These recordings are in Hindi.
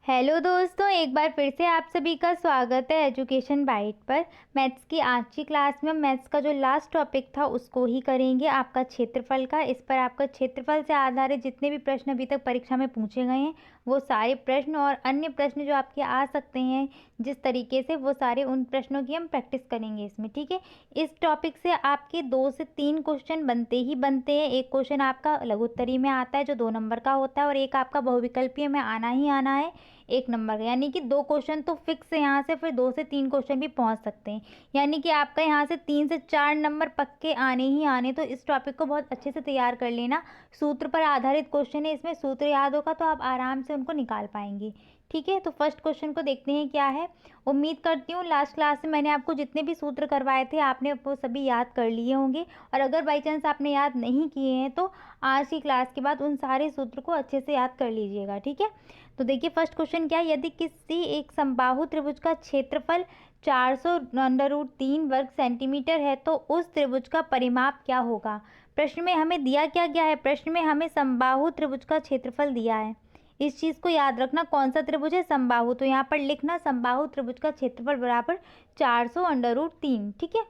हेलो दोस्तों, एक बार फिर से आप सभी का स्वागत है एजुकेशन बाइट पर। मैथ्स की आज की क्लास में मैथ्स का जो लास्ट टॉपिक था उसको ही करेंगे, आपका क्षेत्रफल का। इस पर आपका क्षेत्रफल से आधारित जितने भी प्रश्न अभी तक परीक्षा में पूछे गए हैं वो सारे प्रश्न और अन्य प्रश्न जो आपके आ सकते हैं जिस तरीके से, वो सारे उन प्रश्नों की हम प्रैक्टिस करेंगे इसमें, ठीक है। इस टॉपिक से आपके 2 से 3 क्वेश्चन बनते ही बनते हैं। एक क्वेश्चन आपका लघु उत्तरीय में आता है जो 2 नंबर का होता है, और एक आपका बहुविकल्पीय में आना ही आना है 1 नंबर का। यानी कि 2 क्वेश्चन तो फिक्स है यहाँ से, फिर 2 से 3 क्वेश्चन भी पहुँच सकते हैं। यानी कि आपका यहाँ से 3 से 4 नंबर पक्के आने ही आने। तो इस टॉपिक को बहुत अच्छे से तैयार कर लेना। सूत्र पर आधारित क्वेश्चन है, इसमें सूत्र याद होगा तो आप आराम से उनको निकाल पाएंगे, ठीक है। तो फर्स्ट क्वेश्चन को देखते हैं क्या है। उम्मीद करती हूँ लास्ट क्लास में मैंने आपको जितने भी सूत्र करवाए थे आपने वो सभी याद कर लिए होंगे, और अगर बाई चांस आपने याद नहीं किए हैं तो आज की क्लास के बाद उन सारे सूत्र को अच्छे से याद कर लीजिएगा, ठीक है। तो देखिए फर्स्ट क्वेश्चन क्या है। यदि किसी एक समबाहु त्रिभुज का क्षेत्रफल 400√3 वर्ग सेंटीमीटर है तो उस त्रिभुज का परिमाप क्या होगा। प्रश्न में हमें दिया क्या गया है, प्रश्न में हमें समबाहु त्रिभुज का क्षेत्रफल दिया है। इस चीज़ को याद रखना, कौन सा त्रिभुज है, समबाहु। तो यहाँ पर लिखना समबाहु त्रिभुज का क्षेत्रफल बराबर 400√3, ठीक है।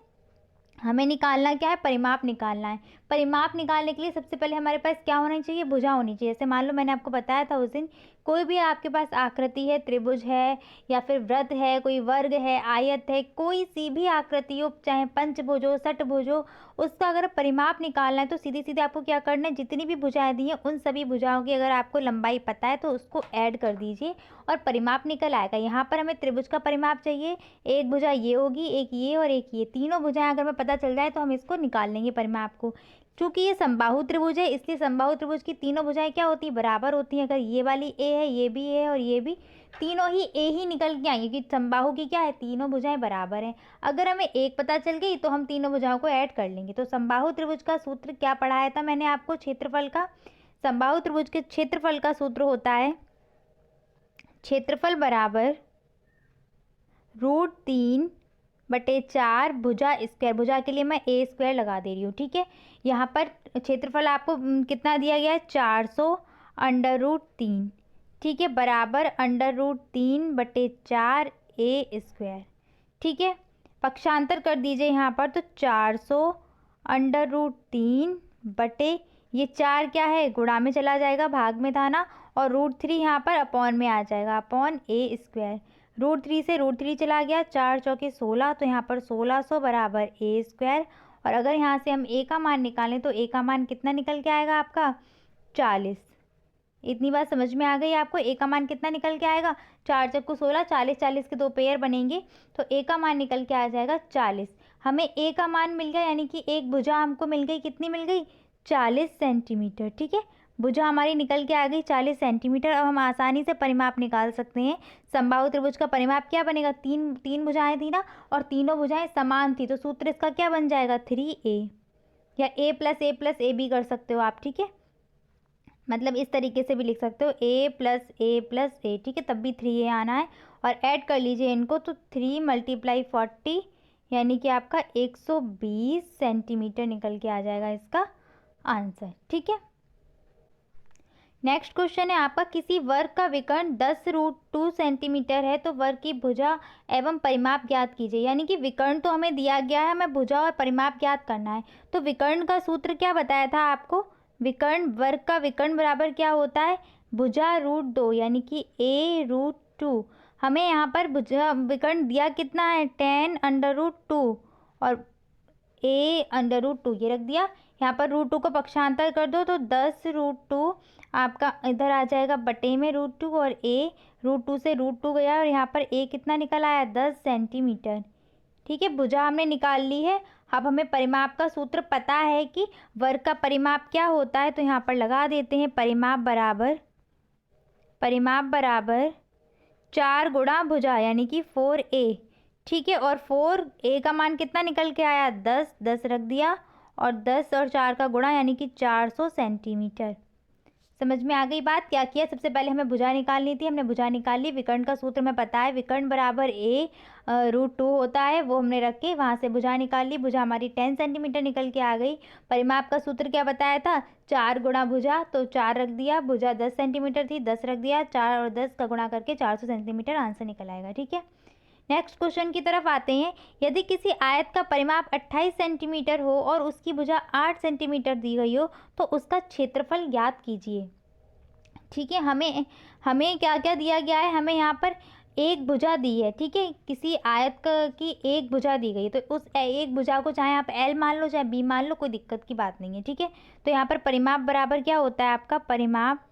हमें निकालना क्या है, परिमाप निकालना है। परिमाप निकालने के लिए सबसे पहले हमारे पास क्या होना चाहिए, भुजा होनी चाहिए। जैसे मान लो मैंने आपको बताया था उस दिन, कोई भी आपके पास आकृति है, त्रिभुज है या फिर वृत्त है, कोई वर्ग है, आयत है, कोई सी भी आकृति हो, चाहे पंचभुज हो, षटभुज हो, उसका अगर परिमाप निकालना है तो सीधे सीधे आपको क्या करना है, जितनी भी भुजाएं दी हैं उन सभी भुजाओं की अगर आपको लंबाई पता है तो उसको ऐड कर दीजिए और परिमाप निकल आएगा। यहाँ पर हमें त्रिभुज का परिमाप चाहिए। एक भुजा ये होगी, एक ये और एक ये, तीनों भुजाएं अगर हमें पता चल जाए तो हम इसको निकाल लेंगे परिमाप को। चूंकि ये समबाहु त्रिभुज है इसलिए समबाहु त्रिभुज की तीनों भुजाएं क्या होती है, बराबर होती हैं। अगर ये वाली ए है, ये भी ए है और ये भी, तीनों ही ए ही निकल के आएंगे क्योंकि समबाहु की क्या है, तीनों भुजाएं बराबर हैं। अगर हमें एक पता चल गई तो हम तीनों भुजाओं को ऐड कर लेंगे। तो समबाहु त्रिभुज का सूत्र क्या पढ़ाया था मैंने आपको, क्षेत्रफल का। समबाहु त्रिभुज के क्षेत्रफल का सूत्र होता है क्षेत्रफल बराबर √3/4 भुजा स्क्वायर। भुजा के लिए मैं ए स्क्वायर लगा दे रही हूँ, ठीक है। यहाँ पर क्षेत्रफल आपको कितना दिया गया है, 400√3, ठीक है, बराबर √3/4 ए स्क्वायर, ठीक है। पक्षांतर कर दीजिए यहाँ पर, तो 400√3 बटे ये 4 क्या है, गुणा में चला जाएगा, भाग में था ना, और √3 यहाँ पर अपॉन में आ जाएगा, अपॉन ए स्क्वायर। √3 से √3 चला गया, 4 चौके 16, तो यहाँ पर 1600 बराबर ए स्क्वायर। और अगर यहाँ से हम ए का मान निकालें तो ए का मान कितना निकल के आएगा आपका, 40। इतनी बात समझ में आ गई आपको, ए का मान कितना निकल के आएगा, 4 चक्कू 16, 40 40 के 2 पेयर बनेंगे तो ए का मान निकल के आ जाएगा 40। हमें ए का मान मिल गया, यानी कि एक भुजा हमको मिल गई, कितनी मिल गई, 40 सेंटीमीटर, ठीक है। भुजा हमारी निकल के आ गई 40 सेंटीमीटर। अब हम आसानी से परिमाप निकाल सकते हैं। समबाहु त्रिभुज का परिमाप क्या बनेगा, तीन भुजाएं थी ना और तीनों भुजाएं समान थी, तो सूत्र इसका क्या बन जाएगा, 3a, या a+a+a भी कर सकते हो आप, ठीक है। मतलब इस तरीके से भी लिख सकते हो, a+a+a, ठीक है, तब भी 3a आना है। और ऐड कर लीजिए इनको, तो 3 × 40 यानी कि आपका 120 सेंटीमीटर निकल के आ जाएगा इसका आंसर, ठीक है। नेक्स्ट क्वेश्चन है आपका, किसी वर्ग का विकर्ण 10√2 सेंटीमीटर है तो वर्ग की भुजा एवं परिमाप ज्ञात कीजिए। यानी कि विकर्ण तो हमें दिया गया है, हमें भुजा और परिमाप ज्ञात करना है। तो विकर्ण का सूत्र क्या बताया था आपको, विकर्ण, वर्ग का विकर्ण बराबर क्या होता है, भुजा √2, यानी कि a√2। हमें यहाँ पर भुजा विकर्ण दिया कितना है, 10√2 और a√2 ये रख दिया। यहाँ पर √2 को पक्षांतर कर दो तो 10√2 आपका इधर आ जाएगा बटे में √2, और a√2 से √2 गया और यहाँ पर a कितना निकल आया, 10 सेंटीमीटर, ठीक है। भुजा हमने निकाल ली है। अब हमें परिमाप का सूत्र पता है कि वर्ग का परिमाप क्या होता है, तो यहाँ पर लगा देते हैं, परिमाप बराबर 4 गुणा भुजा यानी कि 4a, ठीक है। और 4a का मान कितना निकल के आया, 10 रख दिया, और 10 और 4 का गुणा यानी कि 400 सेंटीमीटर। समझ में आ गई बात। क्या किया, सबसे पहले हमें भुजा निकालनी थी, हमने भुजा निकाल ली। विकर्ण का सूत्र में पता है, विकर्ण बराबर a√2 होता है, वो हमने रख के वहाँ से भुजा निकाल ली। भुजा हमारी 10 सेंटीमीटर निकल के आ गई। परिमाप का सूत्र क्या बताया था, 4 गुणा भुजा, तो 4 रख दिया। भुजा 10 सेंटीमीटर थी, 10 रख दिया। 4 और 10 का गुणा करके 400 सेंटीमीटर आंसर निकल आएगा। ठीक है, नेक्स्ट क्वेश्चन की तरफ आते हैं। यदि किसी आयत का परिमाप 28 सेंटीमीटर हो और उसकी भुजा 8 सेंटीमीटर दी गई हो तो उसका क्षेत्रफल ज्ञात कीजिए। ठीक है, हमें क्या क्या दिया गया है, हमें यहाँ पर एक भुजा दी है। ठीक है, किसी आयत की एक भुजा दी गई, तो उस एक भुजा को चाहे आप L मान लो चाहे B मान लो, कोई दिक्कत की बात नहीं है। ठीक है, तो यहाँ पर परिमाप बराबर क्या होता है आपका, परिमाप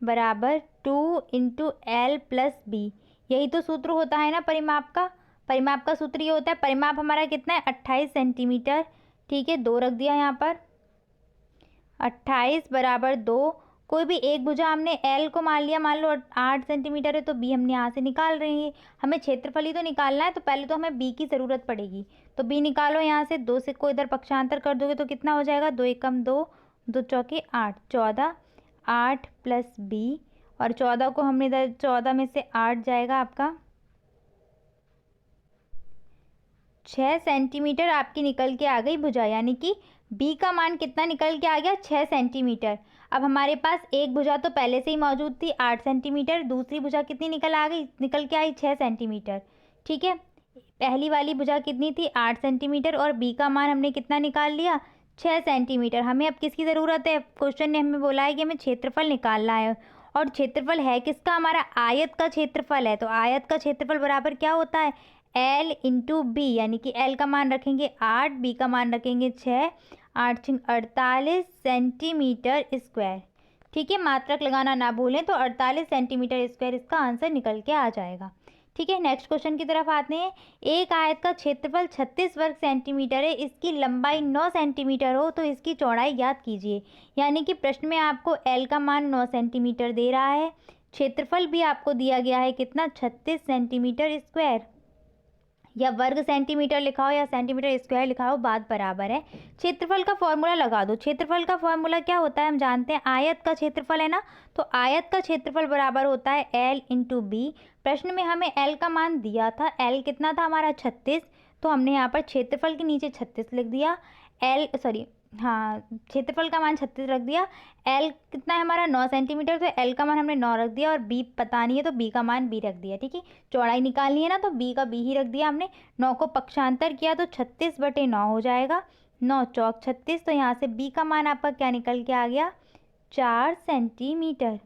बराबर 2 × L + B, यही तो सूत्र होता है ना परिमाप का। परिमाप का सूत्र ये होता है, परिमाप हमारा कितना है, 28 सेंटीमीटर। ठीक है, 2 रख दिया यहाँ पर, 28 बराबर 2। कोई भी एक भुजा हमने L को मान लिया, मान लो 8 सेंटीमीटर है, तो B हमने यहाँ से निकाल रहे हैं। हमें क्षेत्रफल ही तो निकालना है, तो पहले तो हमें B की ज़रूरत पड़ेगी। तो B निकालो यहाँ से, 2 से को इधर पक्षांतर कर दोगे तो कितना हो जाएगा, 2 एकम 2, 2 चौके 8, 14, 8 + B, और 14 को हमने इधर 14 में से 8 जाएगा आपका 6 सेंटीमीटर आपकी निकल के आ गई भुजा, यानी कि B का मान कितना निकल के आ गया, 6 सेंटीमीटर। अब हमारे पास एक भुजा तो पहले से ही मौजूद थी 8 सेंटीमीटर, दूसरी भुजा कितनी निकल के आई 6 सेंटीमीटर। ठीक है, पहली वाली भुजा कितनी थी 8 सेंटीमीटर और B का मान हमने कितना निकाल लिया 6 सेंटीमीटर। हमें अब किसकी ज़रूरत है, क्वेश्चन ने हमें बोला है कि हमें क्षेत्रफल निकालना है, और क्षेत्रफल है किसका, हमारा आयत का क्षेत्रफल है। तो आयत का क्षेत्रफल बराबर क्या होता है, L × B, यानी कि L का मान रखेंगे 8, B का मान रखेंगे 6, 8 × 48 सेंटीमीटर स्क्वायर। ठीक है, मात्रक लगाना ना भूलें, तो 48 सेंटीमीटर स्क्वायर इसका आंसर निकल के आ जाएगा। ठीक है, नेक्स्ट क्वेश्चन की तरफ आते हैं। एक आयत का क्षेत्रफल 36 वर्ग सेंटीमीटर है, इसकी लंबाई 9 सेंटीमीटर हो तो इसकी चौड़ाई ज्ञात कीजिए। यानी कि प्रश्न में आपको L का मान 9 सेंटीमीटर दे रहा है, क्षेत्रफल भी आपको दिया गया है कितना, 36 सेंटीमीटर स्क्वायर, या वर्ग सेंटीमीटर लिखा हो या सेंटीमीटर स्क्वायर लिखा हो, बात बराबर है। क्षेत्रफल का फॉर्मूला लगा दो। क्षेत्रफल का फॉर्मूला क्या होता है, हम जानते हैं, आयत का क्षेत्रफल है ना, तो आयत का क्षेत्रफल बराबर होता है L × B। प्रश्न में हमें L का मान दिया था, L कितना था हमारा 36, तो हमने यहाँ पर क्षेत्रफल के नीचे 36 लिख दिया। क्षेत्रफल का मान 36 रख दिया। L कितना है हमारा 9 सेंटीमीटर, तो L का मान हमने 9 रख दिया, और B पता नहीं है तो B का मान B रख दिया। ठीक है, चौड़ाई निकालनी है ना, तो B का B ही रख दिया हमने। 9 को पक्षांतर किया तो 36/9 हो जाएगा, 9 चौक 36, तो यहाँ से B का मान आपका क्या निकल के आ गया, 4 सेंटीमीटर।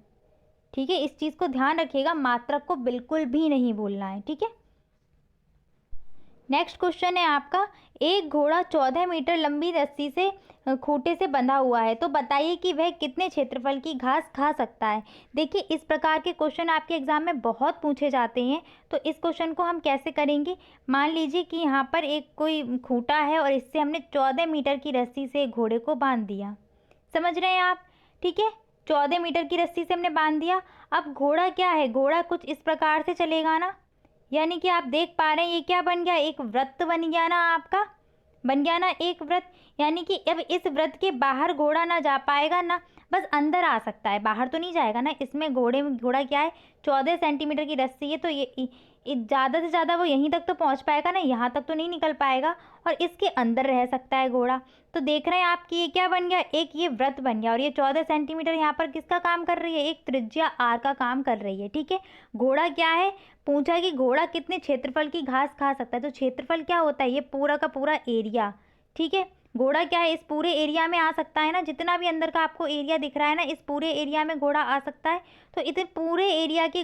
ठीक है, इस चीज़ को ध्यान रखिएगा, मात्रक को बिल्कुल भी नहीं भूलना है। ठीक है, नेक्स्ट क्वेश्चन है आपका, एक घोड़ा 14 मीटर लंबी रस्सी से खूंटे से बंधा हुआ है, तो बताइए कि वह कितने क्षेत्रफल की घास खा सकता है। देखिए, इस प्रकार के क्वेश्चन आपके एग्जाम में बहुत पूछे जाते हैं, तो इस क्वेश्चन को हम कैसे करेंगे। मान लीजिए कि यहाँ पर एक कोई खूंटा है और इससे हमने 14 मीटर की रस्सी से घोड़े को बांध दिया, समझ रहे हैं आप। ठीक है, 14 मीटर की रस्सी से हमने बांध दिया। अब घोड़ा क्या है, घोड़ा कुछ इस प्रकार से चलेगा ना, यानी कि आप देख पा रहे हैं ये क्या बन गया, एक वृत्त बन गया ना, आपका बन गया ना एक वृत्त। यानी कि अब इस वृत्त के बाहर घोड़ा ना जा पाएगा ना, बस अंदर आ सकता है, बाहर तो नहीं जाएगा ना। इसमें घोड़ा क्या है, 14 सेंटीमीटर की रस्सी है, तो ये ज़्यादा से ज़्यादा वो यहीं तक तो पहुंच पाएगा ना, यहाँ तक तो नहीं निकल पाएगा, और इसके अंदर रह सकता है घोड़ा। तो देख रहे हैं आप कि ये क्या बन गया, एक ये वृत्त बन गया, और ये 14 सेंटीमीटर यहाँ पर किसका काम कर रही है, एक त्रिज्या R का काम कर रही है। ठीक है, घोड़ा क्या है, पूछा कि घोड़ा कितने क्षेत्रफल की घास खा सकता है, तो क्षेत्रफल क्या होता है, ये पूरा का पूरा एरिया। ठीक है, घोड़ा क्या है, इस पूरे एरिया में आ सकता है ना, जितना भी अंदर का आपको एरिया दिख रहा है ना, इस पूरे एरिया में घोड़ा आ सकता है। तो इतने पूरे एरिया के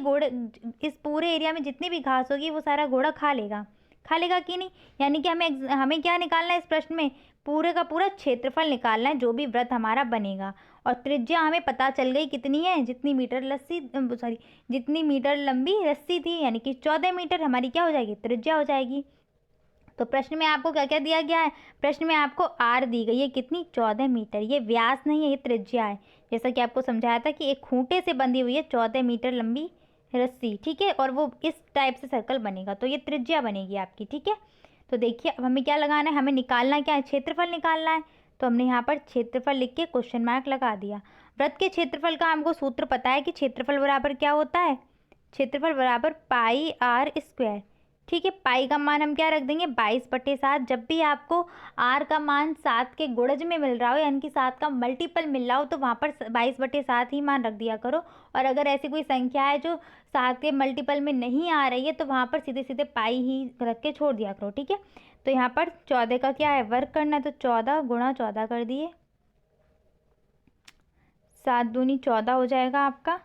इस पूरे एरिया में जितनी भी घास होगी वो सारा घोड़ा खा लेगा कि नहीं। यानी कि हमें क्या निकालना है इस प्रश्न में, पूरे का पूरा क्षेत्रफल निकालना है, जो भी वृत्त हमारा बनेगा। और त्रिज्या हमें पता चल गई कितनी है, जितनी मीटर लंबी रस्सी थी, यानी कि 14 मीटर हमारी क्या हो जाएगी, त्रिज्या हो जाएगी। तो प्रश्न में आपको क्या क्या दिया गया है, प्रश्न में आपको R दी गई है कितनी, 14 मीटर। ये व्यास नहीं है, ये त्रिज्या है, जैसा कि आपको समझाया था कि एक खूंटे से बंधी हुई है 14 मीटर लंबी रस्सी। ठीक है, और वो इस टाइप से सर्कल बनेगा, तो ये त्रिज्या बनेगी आपकी। ठीक है, तो देखिए अब हमें क्या लगाना है, हमें निकालना क्या है, क्षेत्रफल निकालना है। तो हमने यहाँ पर क्षेत्रफल लिख के क्वेश्चन मार्क लगा दिया। वृत्त के क्षेत्रफल का हमको सूत्र पता है कि क्षेत्रफल बराबर क्या होता है, क्षेत्रफल बराबर पाई आर स्क्वायर। ठीक है, पाई का मान हम क्या रख देंगे 22/7। जब भी आपको आर का मान 7 के गुणज में मिल रहा हो यानी कि 7 का मल्टीपल मिल रहा हो तो वहाँ पर 22/7 ही मान रख दिया करो। और अगर ऐसी कोई संख्या है जो 7 के मल्टीपल में नहीं आ रही है तो वहाँ पर सीधे सीधे पाई ही रख के छोड़ दिया करो। ठीक है, तो यहाँ पर 14 का क्या है वर्ग करना है, तो 14 गुणा 14 कर दिए, 7 दूनी 14 हो जाएगा आपका।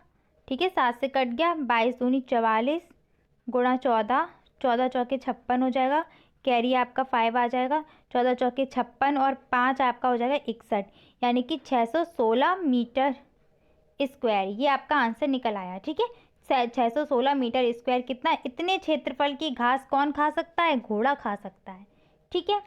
ठीक है, 7 से कट गया, 22 दूनी 44 गुणा 14, 14 चौके 56 हो जाएगा, कैरी आपका 5 आ जाएगा, 14 चौके 56 और 5 आपका हो जाएगा 61, यानी कि 616 मीटर स्क्वायर। ये आपका आंसर निकल आया। ठीक है, 616 मीटर स्क्वायर कितना, इतने क्षेत्रफल की घास कौन खा सकता है, घोड़ा खा सकता है। ठीक है,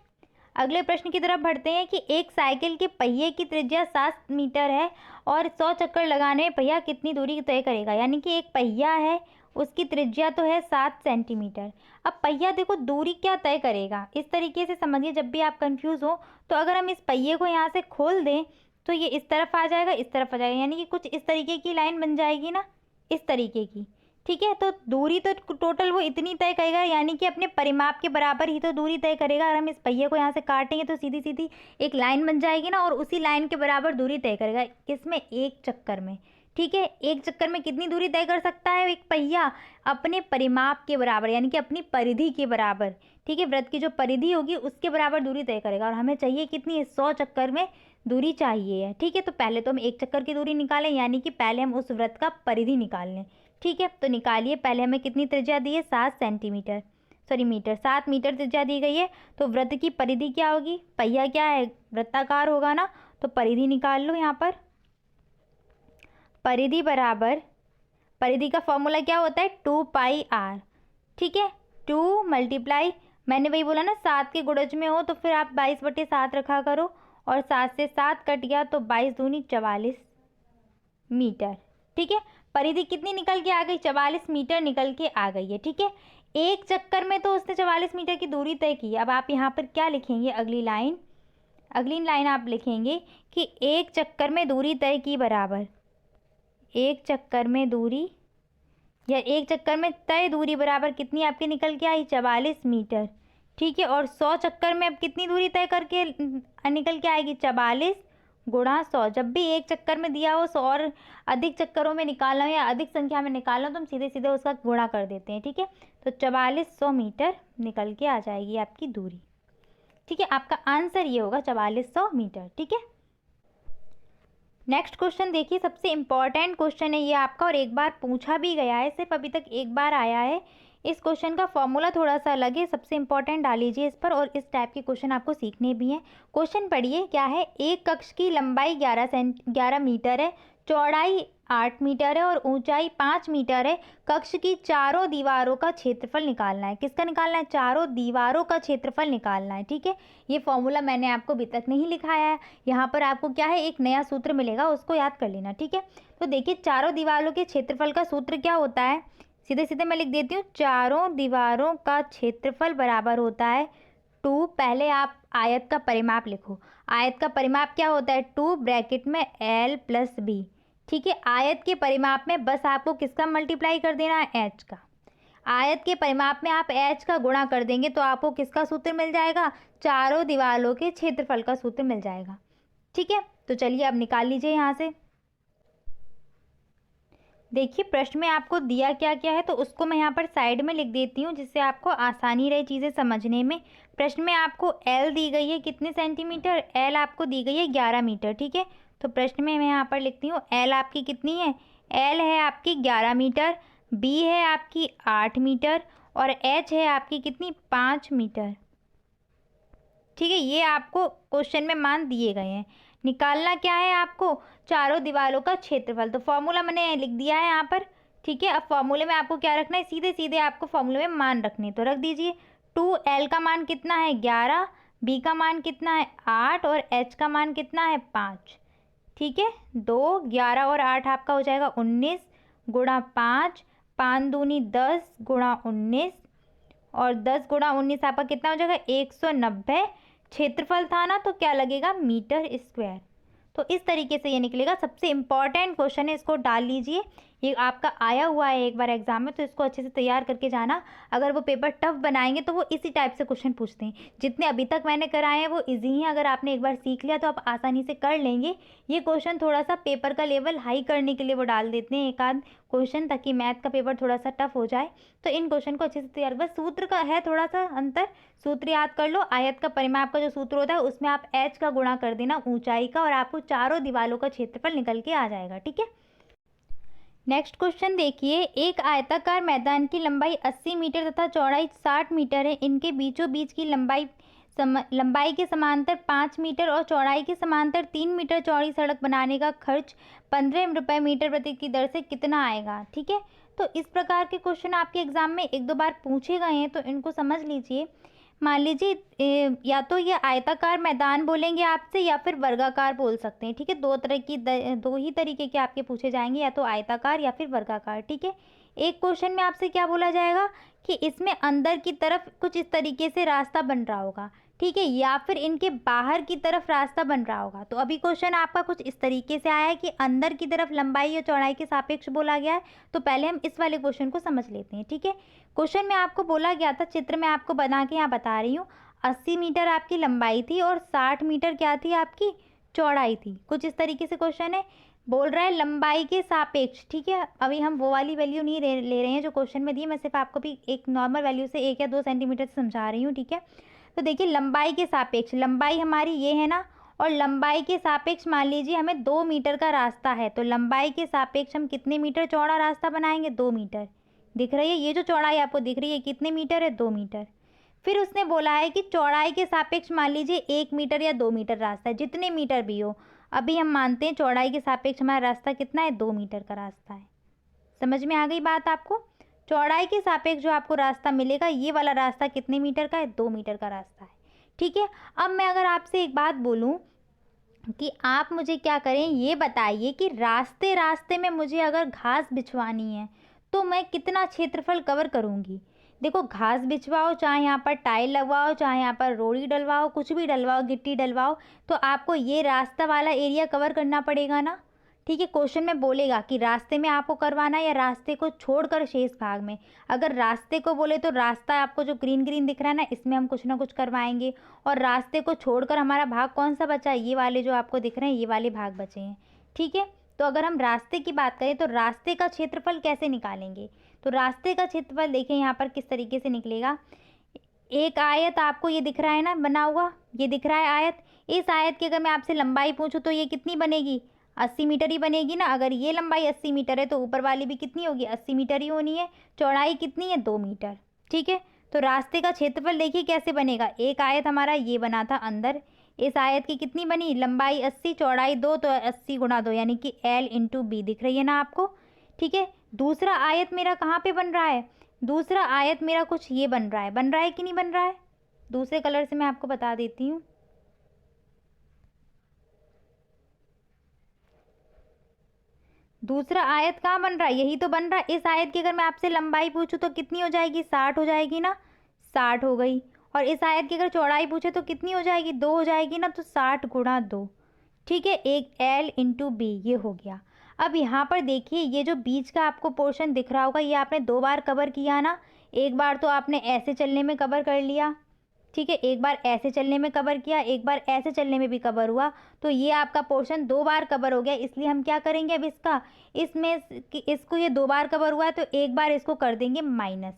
अगले प्रश्न की तरफ बढ़ते हैं कि एक साइकिल के पहिए की त्रिज्या 7 मीटर है और 100 चक्कर लगाने में पहिया कितनी दूरी तय करेगा। यानी कि एक पहिया है, उसकी त्रिज्या तो है 7 सेंटीमीटर। अब पहिया देखो दूरी क्या तय करेगा, इस तरीके से समझिए। जब भी आप कंफ्यूज हो तो अगर हम इस पहिए को यहाँ से खोल दें तो ये इस तरफ आ जाएगा, इस तरफ आ जाएगा, यानी कि कुछ इस तरीके की लाइन बन जाएगी ना, इस तरीके की। ठीक है, तो दूरी तो टोटल वो इतनी तय करेगा, यानी कि अपने परिमाप के बराबर ही तो दूरी तय करेगा। अगर हम इस पहिए को यहाँ से काटेंगे तो सीधी सीधी एक लाइन बन जाएगी ना, और उसी लाइन के बराबर दूरी तय करेगा। किसमें, एक चक्कर में। ठीक है, एक चक्कर में कितनी दूरी तय कर सकता है एक पहिया, अपने परिमाप के बराबर, यानी कि अपनी परिधि के बराबर। ठीक है, वृत्त की जो परिधि होगी उसके बराबर दूरी तय करेगा, और हमें चाहिए कितनी, 100 चक्कर में दूरी चाहिए है। ठीक है, तो पहले तो हम एक चक्कर की दूरी निकालें, यानी कि पहले हम उस वृत्त का परिधि निकाल लें। ठीक है, तो निकालिए। पहले हमें कितनी त्रिज्या दी है, 7 सेंटीमीटर, सॉरी मीटर, 7 मीटर त्रिज्या दी गई है। तो वृत्त की परिधि क्या होगी, पहिया क्या है, वृत्ताकार होगा ना, तो परिधि निकाल लो। यहाँ पर परिधि बराबर, परिधि का फॉर्मूला क्या होता है, 2πr। ठीक है, 2 मल्टीप्लाई, मैंने वही बोला ना 7 के गुणज में हो तो फिर आप 22/7 रखा करो, और 7 से 7 कट गया तो 22 दूनी 44 मीटर। ठीक है, परिधि कितनी निकल के आ गई, 44 मीटर निकल के आ गई है। ठीक है, एक चक्कर में तो उसने 44 मीटर की दूरी तय की। अब आप यहाँ पर क्या लिखेंगे, अगली लाइन आप लिखेंगे कि एक चक्कर में दूरी तय की बराबर, एक चक्कर में दूरी या एक चक्कर में तय दूरी बराबर कितनी आपकी निकल के आई, 44 मीटर। ठीक है, और 100 चक्कर में अब कितनी दूरी तय करके निकल के आएगी, 44 गुणा 100। जब भी एक चक्कर में दिया हो 100 और अधिक चक्करों में निकालना हो या अधिक संख्या में निकालना हो तो हम सीधे सीधे उसका गुणा कर देते हैं। ठीक है, तो 4400 मीटर निकल के आ जाएगी आपकी दूरी। ठीक है, आपका आंसर ये होगा 4400 मीटर। ठीक है, नेक्स्ट क्वेश्चन देखिए, सबसे इम्पॉर्टेंट क्वेश्चन है ये आपका, और एक बार पूछा भी गया है, सिर्फ अभी तक एक बार आया है। इस क्वेश्चन का फॉर्मूला थोड़ा सा अलग है, सबसे इम्पॉर्टेंट डाल लीजिए इस पर, और इस टाइप के क्वेश्चन आपको सीखने भी हैं। क्वेश्चन पढ़िए क्या है, एक कक्ष की लंबाई 11 मीटर है, चौड़ाई 8 मीटर है और ऊंचाई 5 मीटर है। कक्ष की चारों दीवारों का क्षेत्रफल निकालना है। किसका निकालना है, चारों दीवारों का क्षेत्रफल निकालना है। ठीक है, ये फॉर्मूला मैंने आपको अभी तक नहीं लिखाया है, यहाँ पर आपको क्या है एक नया सूत्र मिलेगा, उसको याद कर लेना। ठीक है, तो देखिए चारों दीवारों के क्षेत्रफल का सूत्र क्या होता है, सीधे सीधे मैं लिख देती हूँ, चारों दीवारों का क्षेत्रफल बराबर होता है 2, पहले आप आयत का परिमाप लिखो, आयत का परिमाप क्या होता है 2 ब्रैकेट में l + b। ठीक है, आयत के परिमाप में बस आपको किसका मल्टीप्लाई कर देना है, h का। आयत के परिमाप में आप h का गुणा कर देंगे तो आपको किसका सूत्र मिल जाएगा, चारों दीवारों के क्षेत्रफल का सूत्र मिल जाएगा। ठीक है, तो चलिए अब निकाल लीजिए यहाँ से। देखिए प्रश्न में आपको दिया क्या क्या है, तो उसको मैं यहाँ पर साइड में लिख देती हूँ जिससे आपको आसानी रहे चीज़ें समझने में। प्रश्न में आपको L दी गई है कितने सेंटीमीटर, L आपको दी गई है 11 मीटर। ठीक है, तो प्रश्न में मैं यहाँ पर लिखती हूँ L आपकी कितनी है, L है आपकी 11 मीटर, B है आपकी 8 मीटर और H है आपकी कितनी 5 मीटर। ठीक है, ये आपको क्वेश्चन में मान दिए गए हैं। निकालना क्या है आपको, चारों दीवारों का क्षेत्रफल। तो फॉर्मूला मैंने लिख दिया है यहाँ पर। ठीक है, अब फॉर्मूले में आपको क्या रखना है, सीधे सीधे आपको फॉर्मूले में मान रखने, तो रख दीजिए 2L का मान कितना है 11, B का मान कितना है 8 और H का मान कितना है 5। ठीक है, 2 11 और 8 आपका हो जाएगा 19 गुणा 5, 5 दूनी 10 गुणा 19 और 10 गुणा 19 आपका कितना हो जाएगा 190। क्षेत्रफल था ना तो क्या लगेगा मीटर स्क्वायर। तो इस तरीके से ये निकलेगा। सबसे इम्पॉर्टेंट क्वेश्चन है, इसको डाल लीजिए। ये आपका आया हुआ है एक बार एग्जाम में, तो इसको अच्छे से तैयार करके जाना। अगर वो पेपर टफ बनाएंगे तो वो इसी टाइप से क्वेश्चन पूछते हैं। जितने अभी तक मैंने कराए हैं वो इजी हैं, अगर आपने एक बार सीख लिया तो आप आसानी से कर लेंगे। ये क्वेश्चन थोड़ा सा पेपर का लेवल हाई करने के लिए वो डाल देते हैं एक आध क्वेश्चन, ताकि मैथ का पेपर थोड़ा सा टफ हो जाए। तो इन क्वेश्चन को अच्छे से तैयार, बस सूत्र का है थोड़ा सा अंतर, सूत्र याद कर लो। आयत का परिमाप का जो सूत्र होता है उसमें आप h का गुणा कर देना ऊंचाई का, और आपको चारों दीवारों का क्षेत्रफल निकल के आ जाएगा। ठीक है, नेक्स्ट क्वेश्चन देखिए। एक आयताकार मैदान की लंबाई 80 मीटर तथा चौड़ाई 60 मीटर है। इनके बीचों बीच की लंबाई के समांतर 5 मीटर और चौड़ाई के समांतर 3 मीटर चौड़ी सड़क बनाने का खर्च 15 रुपये मीटर प्रति की दर से कितना आएगा। ठीक है, तो इस प्रकार के क्वेश्चन आपके एग्जाम में एक दो बार पूछे गए हैं, तो इनको समझ लीजिए। मान लीजिए या तो ये आयताकार मैदान बोलेंगे आपसे या फिर वर्गाकार बोल सकते हैं। ठीक है, दो ही तरीके के आपके पूछे जाएंगे, या तो आयताकार या फिर वर्गाकार। ठीक है, एक क्वेश्चन में आपसे क्या बोला जाएगा कि इसमें अंदर की तरफ कुछ इस तरीके से रास्ता बन रहा होगा। ठीक है, या फिर इनके बाहर की तरफ रास्ता बन रहा होगा। तो अभी क्वेश्चन आपका कुछ इस तरीके से आया है कि अंदर की तरफ लंबाई या चौड़ाई के सापेक्ष बोला गया है। तो पहले हम इस वाले क्वेश्चन को समझ लेते हैं। ठीक है, क्वेश्चन में आपको बोला गया था, चित्र में आपको बना के यहाँ बता रही हूँ, 80 मीटर आपकी लंबाई थी और 60 मीटर क्या थी आपकी चौड़ाई थी। कुछ इस तरीके से क्वेश्चन है, बोल रहा है लंबाई के सापेक्ष। ठीक है, अभी हम वो वाली वैल्यू नहीं ले रहे हैं जो क्वेश्चन में दी, मैं सिर्फ आपको भी एक नॉर्मल वैल्यू से 1 या 2 सेंटीमीटर से समझा रही हूँ। ठीक है, तो देखिए लंबाई के सापेक्ष, लंबाई हमारी ये है ना, और लंबाई के सापेक्ष मान लीजिए हमें 2 मीटर का रास्ता है, तो लंबाई के सापेक्ष हम कितने मीटर चौड़ा रास्ता बनाएंगे, 2 मीटर। दिख रही है ये जो चौड़ाई आपको दिख रही है कितने मीटर है, 2 मीटर। फिर उसने बोला है कि चौड़ाई के सापेक्ष मान लीजिए 1 मीटर या 2 मीटर रास्ता है, जितने मीटर भी हो। अभी हम मानते हैं चौड़ाई के सापेक्ष हमारा रास्ता कितना है, 2 मीटर का रास्ता है। समझ में आ गई बात आपको? चौड़ाई के सापेक्ष जो आपको रास्ता मिलेगा, ये वाला रास्ता कितने मीटर का है, 2 मीटर का रास्ता है। ठीक है, अब मैं अगर आपसे एक बात बोलूं कि आप मुझे क्या करें, ये बताइए कि रास्ते रास्ते में मुझे अगर घास बिछवानी है तो मैं कितना क्षेत्रफल कवर करूंगी। देखो, घास बिछवाओ, चाहे यहाँ पर टाइल लगवाओ, चाहे यहाँ पर रोड़ी डलवाओ, कुछ भी डलवाओ, गिट्टी डलवाओ, तो आपको ये रास्ता वाला एरिया कवर करना पड़ेगा ना। ठीक है, क्वेश्चन में बोलेगा कि रास्ते में आपको करवाना है या रास्ते को छोड़कर शेष भाग में। अगर रास्ते को बोले तो रास्ता आपको जो ग्रीन ग्रीन दिख रहा है ना, इसमें हम कुछ ना कुछ करवाएंगे, और रास्ते को छोड़कर हमारा भाग कौन सा बचा है, ये वाले जो आपको दिख रहे हैं, ये वाले भाग बचे हैं। ठीक है, तो अगर हम रास्ते की बात करें तो रास्ते का क्षेत्रफल कैसे निकालेंगे, तो रास्ते का क्षेत्रफल देखें यहाँ पर किस तरीके से निकलेगा। एक आयत आपको ये दिख रहा है ना बना हुआ, ये दिख रहा है आयत। इस आयत की अगर मैं आपसे लंबाई पूछूं तो ये कितनी बनेगी, 80 मीटर ही बनेगी ना। अगर ये लंबाई 80 मीटर है तो ऊपर वाली भी कितनी होगी, 80 मीटर ही होनी है। चौड़ाई कितनी है, 2 मीटर। ठीक है, तो रास्ते का क्षेत्रफल देखिए कैसे बनेगा। एक आयत हमारा ये बना था अंदर, इस आयत की कितनी बनी, लंबाई 80 चौड़ाई 2, तो 80 गुणा 2 यानी कि L इंटू बी दिख रही है ना आपको। ठीक है, दूसरा आयत मेरा कहाँ पे बन रहा है, दूसरा आयत मेरा कुछ ये बन रहा है कि नहीं बन रहा है। दूसरे कलर से मैं आपको बता देती हूँ। दूसरा आयत कहाँ बन रहा है, यही तो बन रहा है। इस आयत की अगर मैं आपसे लंबाई पूछूं तो कितनी हो जाएगी, 60 हो जाएगी ना, 60 हो गई। और इस आयत की अगर चौड़ाई पूछे तो कितनी हो जाएगी, 2 हो जाएगी ना, तो 60 गुणा 2। ठीक है, एक L इंटू बी ये हो गया। अब यहाँ पर देखिए ये जो बीच का आपको पोर्शन दिख रहा होगा, ये आपने 2 बार कवर किया ना। एक बार तो आपने ऐसे चलने में कवर कर लिया, ठीक है, एक बार ऐसे चलने में कवर किया, एक बार ऐसे चलने में भी कवर हुआ, तो ये आपका पोर्शन 2 बार कवर हो गया। इसलिए हम क्या करेंगे अब इसमें इसको ये 2 बार कवर हुआ है तो एक बार इसको कर देंगे माइनस।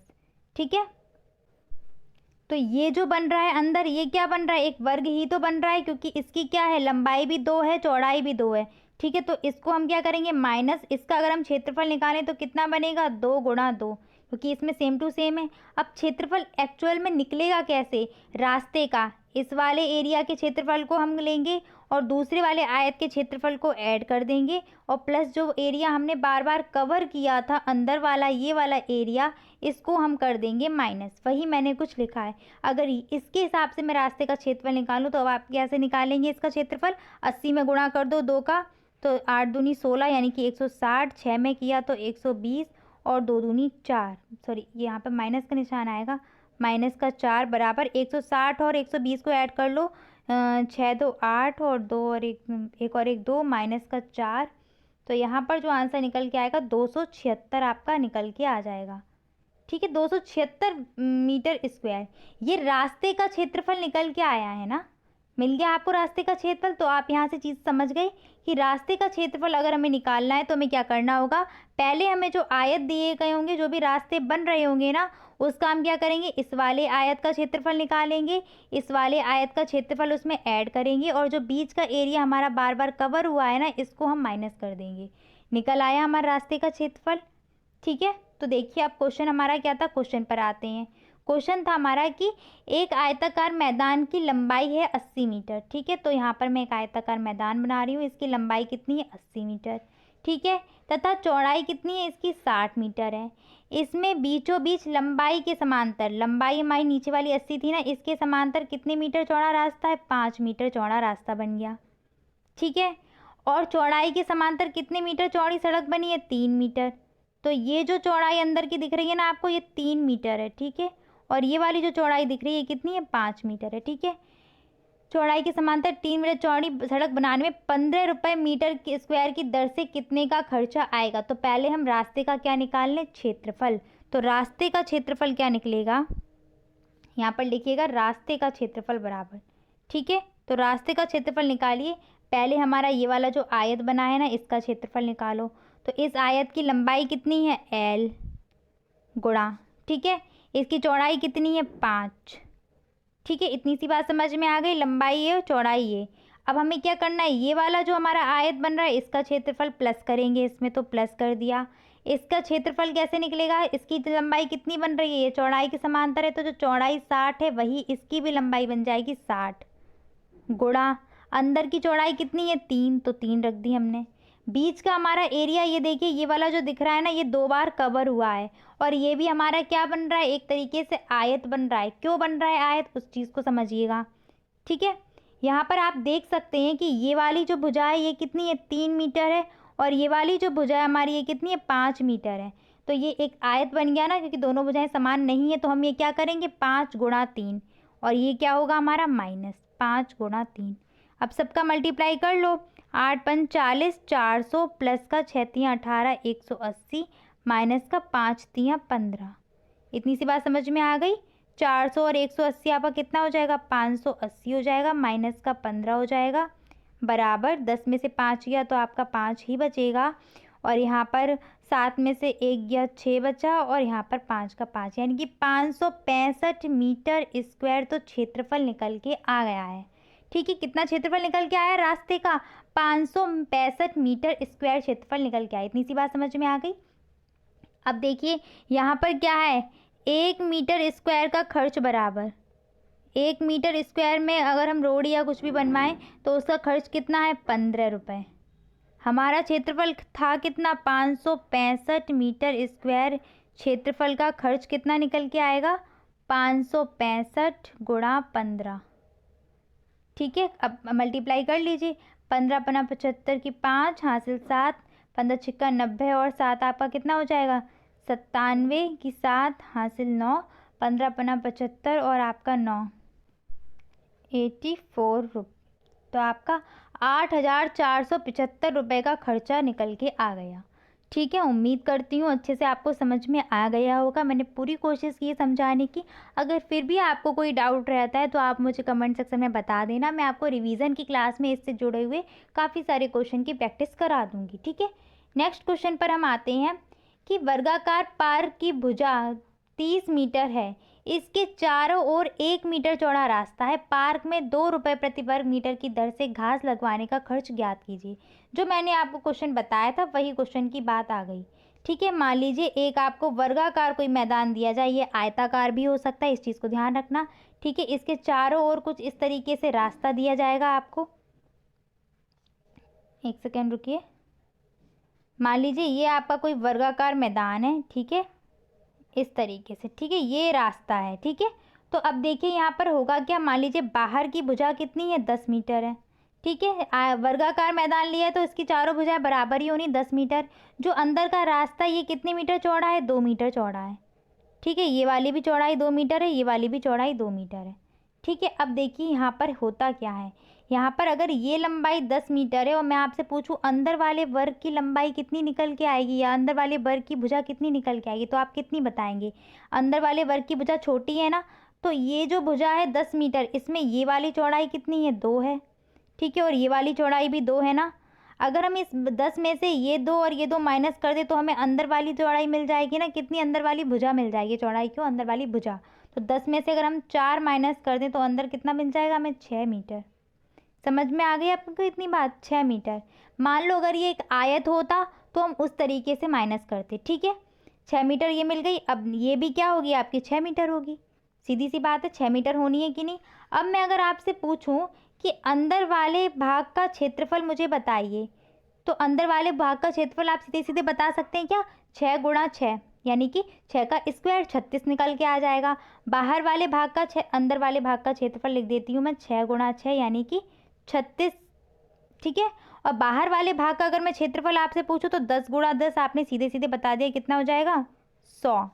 ठीक है, तो ये जो बन रहा है अंदर, ये क्या बन रहा है, एक वर्ग ही तो बन रहा है, क्योंकि इसकी क्या है, लंबाई भी 2 है, चौड़ाई भी 2 है। ठीक है, तो इसको हम क्या करेंगे माइनस, इसका अगर हम क्षेत्रफल निकालें तो कितना बनेगा, 2 गुणा 2, क्योंकि इसमें सेम टू सेम है। अब क्षेत्रफल एक्चुअल में निकलेगा कैसे, रास्ते का इस वाले एरिया के क्षेत्रफल को हम लेंगे और दूसरे वाले आयत के क्षेत्रफल को ऐड कर देंगे, और प्लस जो एरिया हमने बार बार कवर किया था अंदर वाला, ये वाला एरिया, इसको हम कर देंगे माइनस। वही मैंने कुछ लिखा है। अगर इसके हिसाब से मैं रास्ते का क्षेत्रफल निकालूँ तो अब आप कैसे निकालेंगे इसका क्षेत्रफल, 80 में गुणा कर दो 2 का, तो 8 दूनी 16 यानी कि 160, 6 में किया तो 120, और 2 दूनी 4, सॉरी यहाँ पर माइनस का निशान आएगा, माइनस का 4 बराबर 160, और 120 को ऐड कर लो, 6 2 8 और 2 और एक और एक 2 माइनस का 4। तो यहाँ पर जो आंसर निकल के आएगा 276 आपका निकल के आ जाएगा। ठीक है, 276 मीटर स्क्वायर। ये रास्ते का क्षेत्रफल निकल के आया है ना, मिल गया आपको रास्ते का क्षेत्रफल। तो आप यहाँ से चीज़ समझ गए कि रास्ते का क्षेत्रफल अगर हमें निकालना है तो हमें क्या करना होगा, पहले हमें जो आयत दिए गए होंगे, जो भी रास्ते बन रहे होंगे ना, उसका हम क्या करेंगे, इस वाले आयत का क्षेत्रफल निकालेंगे, इस वाले आयत का क्षेत्रफल उसमें ऐड करेंगे, और जो बीच का एरिया हमारा बार बार कवर हुआ है ना, इसको हम माइनस कर देंगे। निकल आया हमारा रास्ते का क्षेत्रफल। ठीक है, तो देखिए अब क्वेश्चन हमारा क्या था, क्वेश्चन पर आते हैं। क्वेश्चन था हमारा कि एक आयताकार मैदान की लंबाई है 80 मीटर। ठीक है, तो यहाँ पर मैं एक आयताकार मैदान बना रही हूँ, इसकी लंबाई कितनी है, 80 मीटर। ठीक है, तथा चौड़ाई कितनी है इसकी, 60 मीटर है। इसमें बीचों बीच लंबाई के समांतर, लंबाई हमारी नीचे वाली 80 थी ना, इसके समांतर कितने मीटर चौड़ा रास्ता है, 5 मीटर चौड़ा रास्ता बन गया। ठीक है, और चौड़ाई के समांतर कितने मीटर चौड़ी सड़क बनी है, 3 मीटर। तो ये जो चौड़ाई अंदर की दिख रही है ना आपको, ये 3 मीटर है। ठीक है, और ये वाली जो चौड़ाई दिख रही है कितनी है, 5 मीटर है। ठीक है, चौड़ाई के समांतर 3 मीटर चौड़ी सड़क बनाने में 15 रुपये मीटर स्क्वायर की दर से कितने का खर्चा आएगा। तो पहले हम रास्ते का क्या निकाल लें, क्षेत्रफल। तो रास्ते का क्षेत्रफल क्या निकलेगा, यहाँ पर लिखिएगा रास्ते का क्षेत्रफल बराबर। ठीक है, तो रास्ते का क्षेत्रफल निकालिए। पहले हमारा ये वाला जो आयत बना है ना, इसका क्षेत्रफल निकालो। तो इस आयत की लंबाई कितनी है, L गुणा, ठीक है, इसकी चौड़ाई कितनी है, 5। ठीक है, इतनी सी बात समझ में आ गई, लंबाई ये और चौड़ाई ये। अब हमें क्या करना है, ये वाला जो हमारा आयत बन रहा है, इसका क्षेत्रफल प्लस करेंगे इसमें, तो प्लस कर दिया। इसका क्षेत्रफल कैसे निकलेगा, इसकी लंबाई कितनी बन रही है, ये चौड़ाई के समांतर है, तो जो चौड़ाई 60 है वही इसकी भी लंबाई बन जाएगी 60 गुणा, अंदर की चौड़ाई कितनी है, 3, तो 3 रख दी हमने। बीच का हमारा एरिया ये देखिए, ये वाला जो दिख रहा है ना, ये 2 बार कवर हुआ है, और ये भी हमारा क्या बन रहा है, एक तरीके से आयत बन रहा है। क्यों बन रहा है आयत, उस चीज़ को समझिएगा। ठीक है, यहाँ पर आप देख सकते हैं कि ये वाली जो भुजा है ये कितनी है, 3 मीटर है, और ये वाली जो भुजा है हमारी ये कितनी है, 5 मीटर है। तो ये एक आयत बन गया ना, क्योंकि दोनों भुजाएं समान नहीं है, तो हम ये क्या करेंगे, 5 गुणा 3, और ये क्या होगा हमारा माइनस 5 गुणा 3। अब सबका मल्टीप्लाई कर लो, 8 पंच 40, 400 प्लस का 6 तियाँ 18, 180 माइनस का 5 तियाँ 15। इतनी सी बात समझ में आ गई। 400 और 180 आपका कितना हो जाएगा, 580 हो जाएगा, माइनस का 15 हो जाएगा, बराबर 10 में से 5 गया तो आपका 5 ही बचेगा, और यहाँ पर 7 में से 1 गया 6 बचा, और यहाँ पर 5 का 5, यानी कि 565 मीटर स्क्वायर तो क्षेत्रफल निकल के आ गया है। ठीक है, कितना क्षेत्रफल निकल के आया रास्ते का, 565 मीटर स्क्वायर क्षेत्रफल निकल के आया। इतनी सी बात समझ में आ गई। अब देखिए यहाँ पर क्या है, 1 मीटर स्क्वायर का खर्च बराबर, 1 मीटर स्क्वायर में अगर हम रोड या कुछ भी बनवाएं तो उसका खर्च कितना है, 15 रुपये। हमारा क्षेत्रफल था कितना, 565 मीटर स्क्वायर, क्षेत्रफल का खर्च कितना निकल के आएगा, 565 गुणा 15। ठीक है, अब मल्टीप्लाई कर लीजिए, 15 पना 75 की 5 हासिल 7, 15 छिक्का 90, और 7 आपका कितना हो जाएगा, 97 की 7 हासिल 9, 15 पना 75 और आपका 9, 84 रुपये। तो आपका 8,475 रुपये का खर्चा निकल के आ गया। ठीक है, उम्मीद करती हूँ अच्छे से आपको समझ में आ गया होगा। मैंने पूरी कोशिश की समझाने की। अगर फिर भी आपको कोई डाउट रहता है तो आप मुझे कमेंट सेक्शन में बता देना, मैं आपको रिवीजन की क्लास में इससे जुड़े हुए काफ़ी सारे क्वेश्चन की प्रैक्टिस करा दूँगी। ठीक है, नेक्स्ट क्वेश्चन पर हम आते हैं कि वर्गाकार पार्क की भुजा 30 मीटर है, इसके चारों ओर 1 मीटर चौड़ा रास्ता है, पार्क में 2 रुपये प्रति वर्ग मीटर की दर से घास लगवाने का खर्च ज्ञात कीजिए। जो मैंने आपको क्वेश्चन बताया था वही क्वेश्चन की बात आ गई। ठीक है, मान लीजिए एक आपको वर्गाकार कोई मैदान दिया जाए, ये आयताकार भी हो सकता है, इस चीज़ को ध्यान रखना। ठीक है, इसके चारों ओर कुछ इस तरीके से रास्ता दिया जाएगा आपको। एक सेकेंड रुकिए, मान लीजिए ये आपका कोई वर्गाकार मैदान है, ठीक है, इस तरीके से। ठीक है, ये रास्ता है। ठीक है, तो अब देखिए यहाँ पर होगा क्या, मान लीजिए बाहर की भुजा कितनी है, 10 मीटर है। ठीक है, वर्गाकार मैदान लिया है तो इसकी चारों भुजाएं बराबर ही होनी, 10 मीटर। जो अंदर का रास्ता ये कितने मीटर चौड़ा है, 2 मीटर चौड़ा है। ठीक है, ये वाली भी चौड़ाई 2 मीटर है, ये वाली भी चौड़ाई 2 मीटर है। ठीक है। अब देखिए यहाँ पर होता क्या है, यहाँ पर अगर ये लंबाई 10 मीटर है और मैं आपसे पूछूं अंदर वाले वर्ग की लंबाई कितनी निकल के आएगी या अंदर वाले वर्ग की भुजा कितनी निकल के आएगी, तो आप कितनी बताएंगे। अंदर वाले वर्ग की भुजा छोटी है ना, तो ये जो भुजा है 10 मीटर, इसमें ये वाली चौड़ाई कितनी है, 2 है। ठीक है, और ये वाली चौड़ाई भी 2 है ना। अगर हम इस 10 में से ये 2 और ये 2 माइनस कर दे तो हमें अंदर वाली चौड़ाई मिल जाएगी ना, कितनी अंदर वाली भुजा मिल जाएगी, चौड़ाई क्यों, अंदर वाली भुजा। तो 10 में से अगर हम 4 माइनस कर दें तो अंदर कितना मिल जाएगा हमें, 6 मीटर। समझ में आ गई आपको इतनी बात, 6 मीटर। मान लो अगर ये एक आयत होता तो हम उस तरीके से माइनस करते। ठीक है, 6 मीटर ये मिल गई। अब ये भी क्या होगी आपकी, 6 मीटर होगी। सीधी सी बात है, 6 मीटर होनी है कि नहीं। अब मैं अगर आपसे पूछूं कि अंदर वाले भाग का क्षेत्रफल मुझे बताइए, तो अंदर वाले भाग का क्षेत्रफल आप सीधे सीधे बता सकते हैं क्या, 6 गुणा 6, यानी कि 6 का स्क्वायर 36 निकल के आ जाएगा। बाहर वाले भाग का अंदर वाले भाग का क्षेत्रफल लिख देती हूँ मैं, 6 गुणा 6 यानी कि 36। ठीक है, और बाहर वाले भाग का अगर मैं क्षेत्रफल आपसे पूछूं तो 10 गुणा 10 आपने सीधे सीधे बता दिया, कितना हो जाएगा, 100।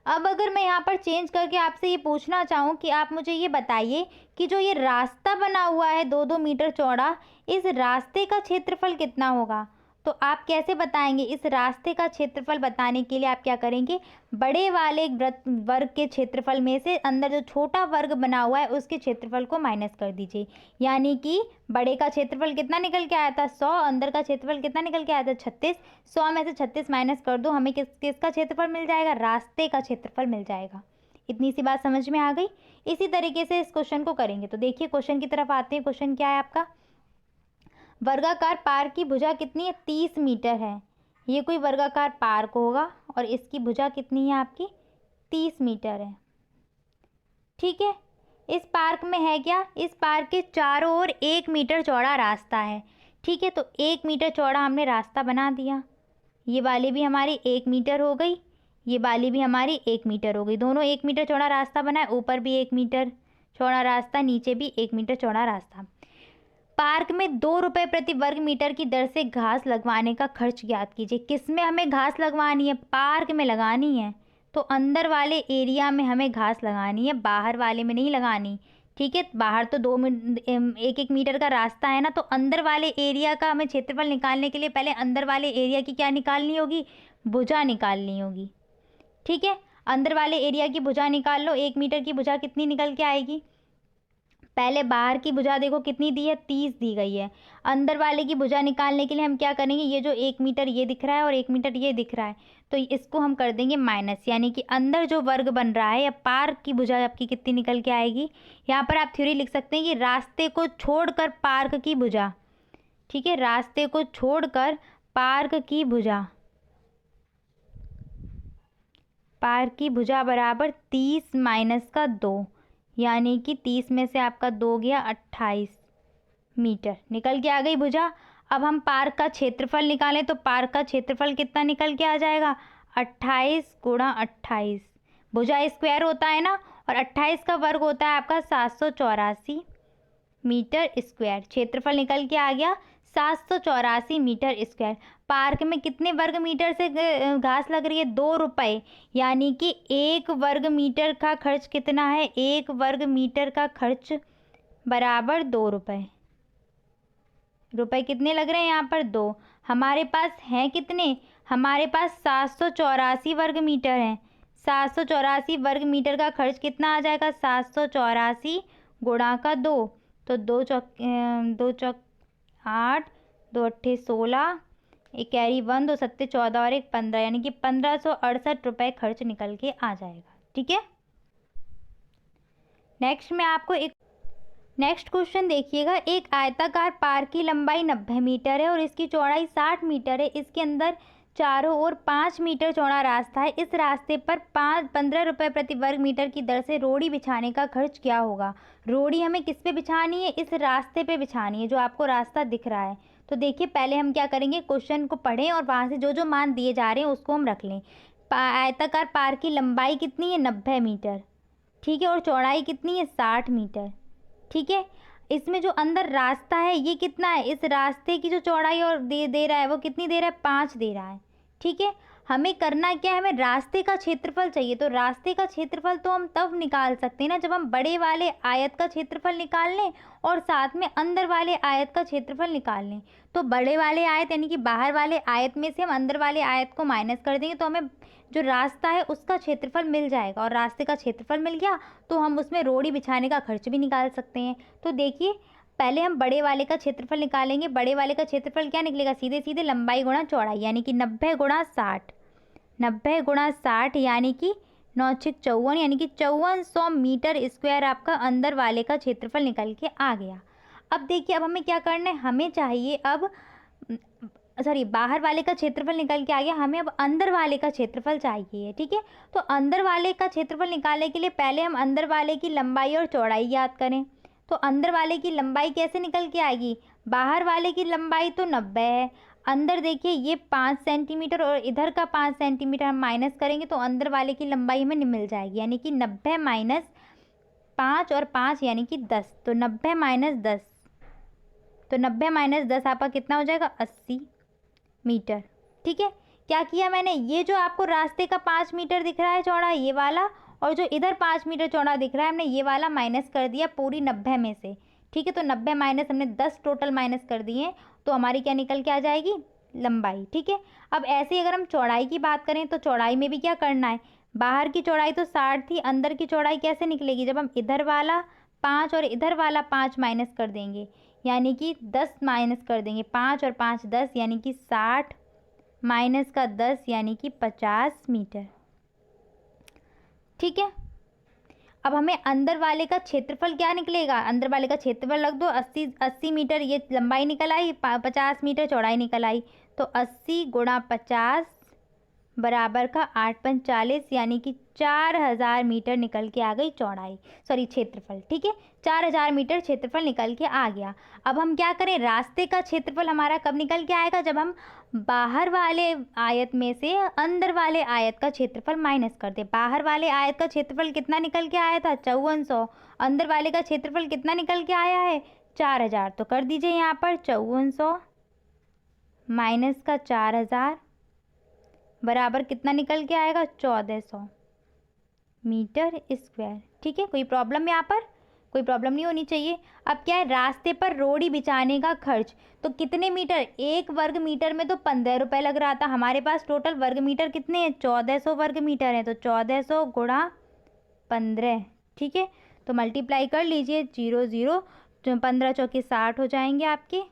अब अगर मैं यहाँ पर चेंज करके आपसे ये पूछना चाहूँ कि आप मुझे ये बताइए कि जो ये रास्ता बना हुआ है 2-2 मीटर चौड़ा, इस रास्ते का क्षेत्रफल कितना होगा, तो आप कैसे बताएंगे। इस रास्ते का क्षेत्रफल बताने के लिए आप क्या करेंगे, बड़े वाले वर्ग के क्षेत्रफल में से अंदर जो छोटा वर्ग बना हुआ है उसके क्षेत्रफल को माइनस कर दीजिए। यानी कि बड़े का क्षेत्रफल कितना निकल के आया था, 100, अंदर का क्षेत्रफल कितना निकल के आया था, 36। 100 में से 36 माइनस कर दो, हमें किसका क्षेत्रफल मिल जाएगा, रास्ते का क्षेत्रफल मिल जाएगा। इतनी सी बात समझ में आ गई। इसी तरीके से इस क्वेश्चन को करेंगे। तो देखिए क्वेश्चन की तरफ आते हैं। क्वेश्चन क्या है आपका, वर्गाकार पार्क की भुजा कितनी है, 30 मीटर है। ये कोई वर्गाकार पार्क होगा और इसकी भुजा कितनी है आपकी, 30 मीटर है। ठीक है, इस पार्क में है क्या, इस पार्क के चारों ओर 1 मीटर चौड़ा रास्ता है। ठीक है, तो 1 मीटर चौड़ा हमने रास्ता बना दिया। ये वाली भी हमारी 1 मीटर हो गई, ये वाली भी हमारी 1 मीटर हो गई। दोनों 1 मीटर चौड़ा रास्ता बना है, ऊपर भी 1 मीटर चौड़ा रास्ता, नीचे भी 1 मीटर चौड़ा रास्ता। पार्क में 2 रुपये प्रति वर्ग मीटर की दर से घास लगवाने का खर्च ज्ञात कीजिए। किस में हमें घास लगवानी है, पार्क में लगानी है। तो अंदर वाले एरिया में हमें घास लगानी है, बाहर वाले में नहीं लगानी। ठीक है, बाहर तो 1-1 मीटर का रास्ता है ना, तो अंदर वाले एरिया का हमें क्षेत्रफल निकालने के लिए पहले अंदर वाले एरिया की क्या निकालनी होगी, भुजा निकालनी होगी। ठीक है, अंदर वाले एरिया की भुजा निकाल लो। 1 मीटर की भुजा कितनी निकल के आएगी, पहले बाहर की भुजा देखो कितनी दी है, 30 दी गई है। अंदर वाले की भुजा निकालने के लिए हम क्या करेंगे, ये जो 1 मीटर ये दिख रहा है और 1 मीटर ये दिख रहा है, तो इसको हम कर देंगे माइनस। यानी कि अंदर जो वर्ग बन रहा है या पार्क की भुजा आपकी कितनी निकल के आएगी। यहाँ पर आप थ्योरी लिख सकते हैं कि रास्ते को छोड़कर पार्क की भुजा। ठीक है, रास्ते को छोड़कर पार्क की भुजा, पार्क की भुजा बराबर 30 माइनस का 2, यानी कि 30 में से आपका 2 गया 28 मीटर निकल के आ गई भुजा। अब हम पार्क का क्षेत्रफल निकालें तो पार्क का क्षेत्रफल कितना निकल के आ जाएगा, 28 गुणा 28। भुजा स्क्वायर होता है ना, और 28 का वर्ग होता है आपका 784 मीटर स्क्वायर। क्षेत्रफल निकल के आ गया 784 मीटर स्क्वायर। पार्क में कितने वर्ग मीटर से घास लग रही है, 2 रुपये। यानी कि 1 वर्ग मीटर का खर्च कितना है, 1 वर्ग मीटर का खर्च बराबर 2 रुपये। रुपये कितने लग रहे हैं यहाँ पर, 2। हमारे पास हैं कितने, हमारे पास 784 वर्ग मीटर हैं। 784 वर्ग मीटर का खर्च कितना आ जाएगा, 784 गुणा का 2, तो 2 चौक 8, 2 अट्ठे 16, एक कैरी 1, 2 सत्ते 14 और 1 15, यानी कि 1568 रुपये खर्च निकल के आ जाएगा। ठीक है, नेक्स्ट में आपको एक नेक्स्ट क्वेश्चन देखिएगा। एक आयताकार पार्क की लंबाई 90 मीटर है और इसकी चौड़ाई 60 मीटर है। इसके अंदर चारों ओर 5 मीटर चौड़ा रास्ता है। इस रास्ते पर 15 रुपये प्रति वर्ग मीटर की दर से रोड़ी बिछाने का खर्च क्या होगा। रोड़ी हमें किस पे बिछानी है, इस रास्ते पे बिछानी है जो आपको रास्ता दिख रहा है। तो देखिए पहले हम क्या करेंगे, क्वेश्चन को पढ़ें और वहाँ से जो जो मान दिए जा रहे हैं उसको हम रख लें। आयताकार पार्क की लंबाई कितनी है, 90 मीटर। ठीक है, और चौड़ाई कितनी है, 60 मीटर। ठीक है, इसमें जो अंदर रास्ता है ये कितना है, इस रास्ते की जो चौड़ाई और दे रहा है वो कितनी दे रहा है, 5 दे रहा है। ठीक है, हमें करना क्या है, हमें रास्ते का क्षेत्रफल चाहिए। तो रास्ते का क्षेत्रफल तो हम तब निकाल सकते हैं ना जब हम बड़े वाले आयत का क्षेत्रफल निकाल लें और साथ में अंदर वाले आयत का क्षेत्रफल निकाल लें। तो बड़े वाले आयत यानी कि बाहर वाले आयत में से हम अंदर वाले आयत को माइनस कर देंगे तो हमें जो रास्ता है उसका क्षेत्रफल मिल जाएगा, और रास्ते का क्षेत्रफल मिल गया तो हम उसमें रोड़ी बिछाने का खर्च भी निकाल सकते हैं। तो देखिए, पहले हम बड़े वाले का क्षेत्रफल निकालेंगे। बड़े वाले का क्षेत्रफल क्या निकलेगा, सीधे सीधे लंबाई गुणा चौड़ाई, यानी कि 90 गुणा 60, 90 गुणा 60 यानी कि 9 × 54, यानी कि 5400 मीटर स्क्वायर आपका अंदर वाले का क्षेत्रफल निकल के आ गया। अब देखिए, अब हमें क्या करना है, हमें चाहिए अब बाहर वाले का क्षेत्रफल निकल के आ गया, हमें अब अंदर वाले का क्षेत्रफल चाहिए। ठीक है, तो अंदर वाले का क्षेत्रफल निकालने के लिए पहले हम अंदर वाले की लंबाई और चौड़ाई याद करें। तो अंदर वाले की लंबाई कैसे निकल के आएगी, बाहर वाले की लंबाई तो 90 है, अंदर देखिए ये 5 सेंटीमीटर और इधर का 5 सेंटीमीटर हम माइनस करेंगे तो अंदर वाले की लंबाई हमें मिल जाएगी, यानी कि 90 माइनस 5 और 5 यानी कि 10। तो 90 माइनस 10, तो 90 माइनस 10 आपका कितना हो जाएगा, 80 मीटर। ठीक है, क्या किया मैंने, ये जो आपको रास्ते का 5 मीटर दिख रहा है चौड़ा ये वाला, और जो इधर 5 मीटर चौड़ा दिख रहा है हमने ये वाला माइनस कर दिया पूरी 90 में से। ठीक है, तो 90 माइनस हमने 10 टोटल माइनस कर दिए, तो हमारी क्या निकल के आ जाएगी, लंबाई। ठीक है, अब ऐसे ही अगर हम चौड़ाई की बात करें तो चौड़ाई में भी क्या करना है, बाहर की चौड़ाई तो 60 थी, अंदर की चौड़ाई कैसे निकलेगी, जब हम इधर वाला 5 और इधर वाला 5 माइनस कर देंगे, यानी कि 10 माइनस कर देंगे, 5 और 5 10 यानी कि 60 माइनस का 10 यानी कि 50 मीटर। ठीक है, अब हमें अंदर वाले का क्षेत्रफल क्या निकलेगा, अंदर वाले का क्षेत्रफल रख दो, 80 मीटर ये लंबाई निकल आई, 50 मीटर चौड़ाई निकल आई। तो 80 गुणा 50 बराबर का 8 × 40 यानी कि 4000 मीटर निकल के आ गई चौड़ाई, क्षेत्रफल। ठीक है, 4000 मीटर क्षेत्रफल निकल के आ गया। अब हम क्या करें, रास्ते का क्षेत्रफल हमारा कब निकल के आएगा, जब हम बाहर वाले आयत में से अंदर वाले आयत का क्षेत्रफल माइनस कर दे। बाहर वाले आयत का क्षेत्रफल कितना निकल के आया था, 5400, अंदर वाले का क्षेत्रफल कितना निकल के आया है, 4000। तो कर दीजिए यहाँ पर 5400 माइनस का 4000 बराबर कितना निकल के आएगा, 1400 मीटर स्क्वायर। ठीक है, कोई प्रॉब्लम यहाँ पर, कोई प्रॉब्लम नहीं होनी चाहिए। अब क्या है, रास्ते पर रोड़ी बिछाने का खर्च, तो कितने मीटर, 1 वर्ग मीटर में तो 15 रुपये लग रहा था, हमारे पास टोटल वर्ग मीटर कितने हैं, 1400 वर्ग मीटर है, तो 1400 गुणा 15। ठीक है, तो मल्टीप्लाई कर लीजिए, 0 0, 15 चौके 60 हो जाएंगे आपके।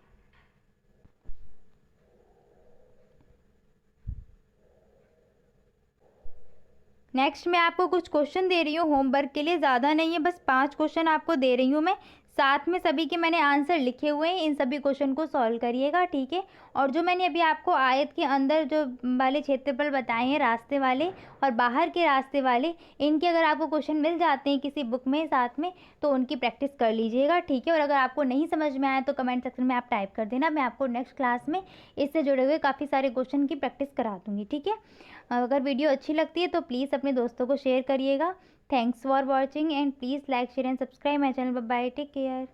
नेक्स्ट मैं आपको कुछ क्वेश्चन दे रही हूँ होमवर्क के लिए, ज़्यादा नहीं है, बस 5 क्वेश्चन आपको दे रही हूँ मैं, साथ में सभी के मैंने आंसर लिखे हुए हैं, इन सभी क्वेश्चन को सॉल्व करिएगा। ठीक है, और जो मैंने अभी आपको आयत के अंदर जो वाले क्षेत्रफल बताए हैं रास्ते वाले और बाहर के रास्ते वाले, इनके अगर आपको क्वेश्चन मिल जाते हैं किसी बुक में साथ में तो उनकी प्रैक्टिस कर लीजिएगा। ठीक है, और अगर आपको नहीं समझ में आया तो कमेंट सेक्शन में आप टाइप कर देना, मैं आपको नेक्स्ट क्लास में इससे जुड़े हुए काफ़ी सारे क्वेश्चन की प्रैक्टिस करा दूँगी। ठीक है, अगर वीडियो अच्छी लगती है तो प्लीज़ अपने दोस्तों को शेयर करिएगा। Thanks for watching and please like share and subscribe my channel. Bye bye, take care.